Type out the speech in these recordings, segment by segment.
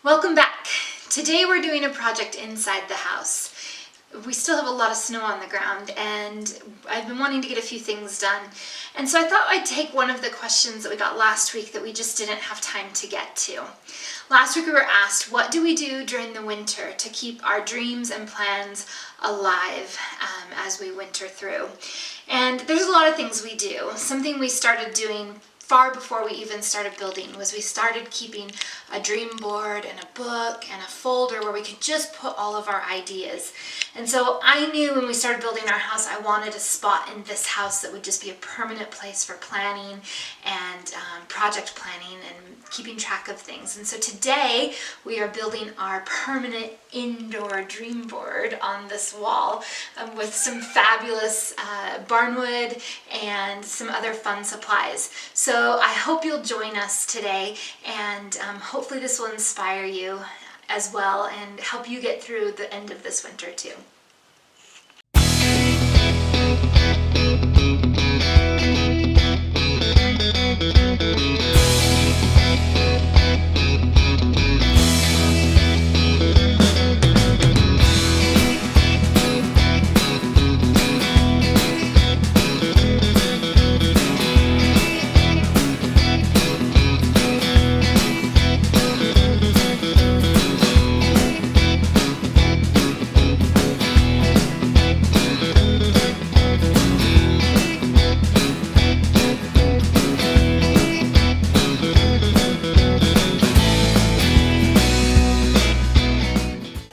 Welcome back. Today we're doing a project inside the house. We still have a lot of snow on the ground and I've been wanting to get a few things done. And so I thought I'd take one of the questions that we got last week that we just didn't have time to get to. Last week we were asked, what do we do during the winter to keep our dreams and plans alive as we winter through? And there's a lot of things we do. Something we started doing far before we even started building was we started keeping a dream board and a book and a folder where we could just put all of our ideas. And so I knew when we started building our house, I wanted a spot in this house that would just be a permanent place for planning and project planning and keeping track of things. And so today we are building our permanent indoor dream board on this wall with some fabulous barnwood and some other fun supplies. So I hope you'll join us today, and hopefully this will inspire you as well and help you get through the end of this winter too.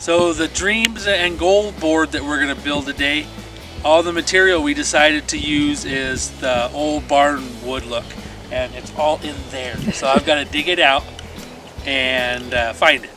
So the dreams and goal board that we're going to build today, all the material we decided to use is the old barn wood look, and it's all in there. So I've got to dig it out and find it.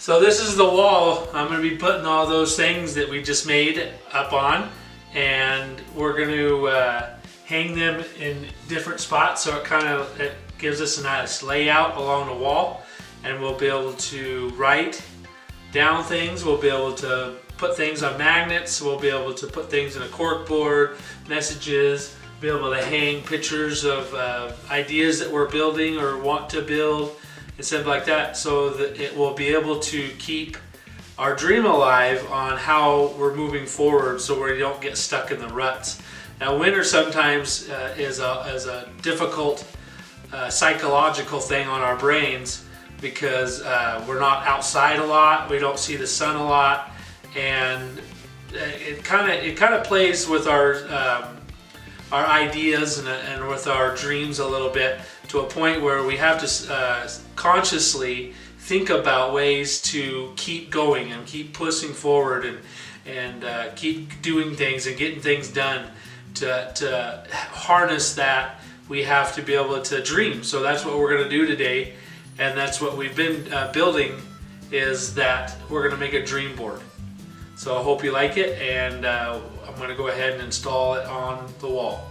So this is the wall I'm going to be putting all those things that we just made up on, and we're going to hang them in different spots so it gives us a nice layout along the wall, and we'll be able to write down things, we'll be able to put things on magnets, we'll be able to put things in a corkboard, messages, be able to hang pictures of ideas that we're building or want to build and stuff like that, so that it will be able to keep our dream alive on how we're moving forward, so we don't get stuck in the ruts. Now winter sometimes is a difficult psychological thing on our brains, because we're not outside a lot, we don't see the sun a lot, and it kind of plays with our ideas and with our dreams a little bit, to a point where we have to consciously think about ways to keep going and keep pushing forward and keep doing things and getting things done. To harness that, we have to be able to dream. So that's what we're going to do today, and that's what we've been building, is that we're going to make a dream board. So I hope you like it, and I'm going to go ahead and install it on the wall.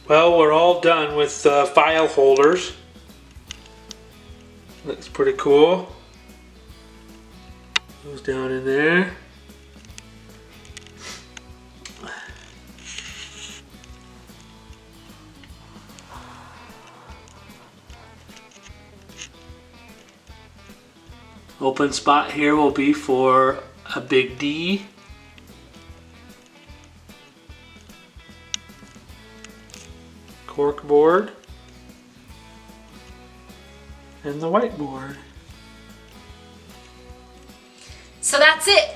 Well, we're all done with file holders. Looks pretty cool. Goes down in there. Open spot here will be for a big D. Cork board. And the whiteboard. So that's it.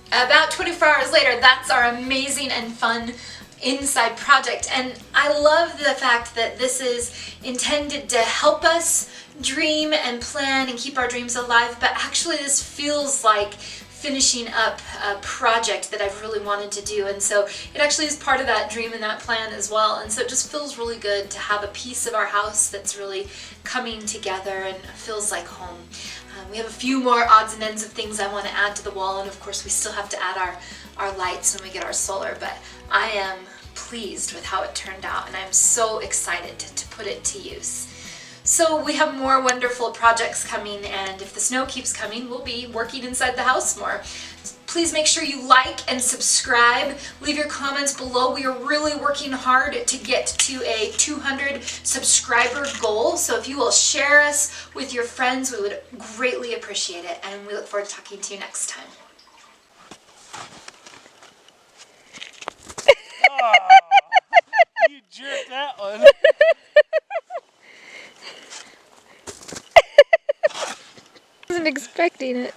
About 24 hours later, that's our amazing and fun inside project. And I love the fact that this is intended to help us dream and plan and keep our dreams alive, but actually this feels like finishing up a project that I've really wanted to do, and so it actually is part of that dream and that plan as well, and so it just feels really good to have a piece of our house that's really coming together and feels like home. We have a few more odds and ends of things I want to add to the wall, and of course we still have to add our lights when we get our solar, but I am pleased with how it turned out, and I'm so excited to put it to use. So we have more wonderful projects coming, and if the snow keeps coming, we'll be working inside the house more. Please make sure you like and subscribe. Leave your comments below. We are really working hard to get to a 200 subscriber goal. So if you will share us with your friends, we would greatly appreciate it. And we look forward to talking to you next time. Oh, you jerked that one. Wasn't expecting it.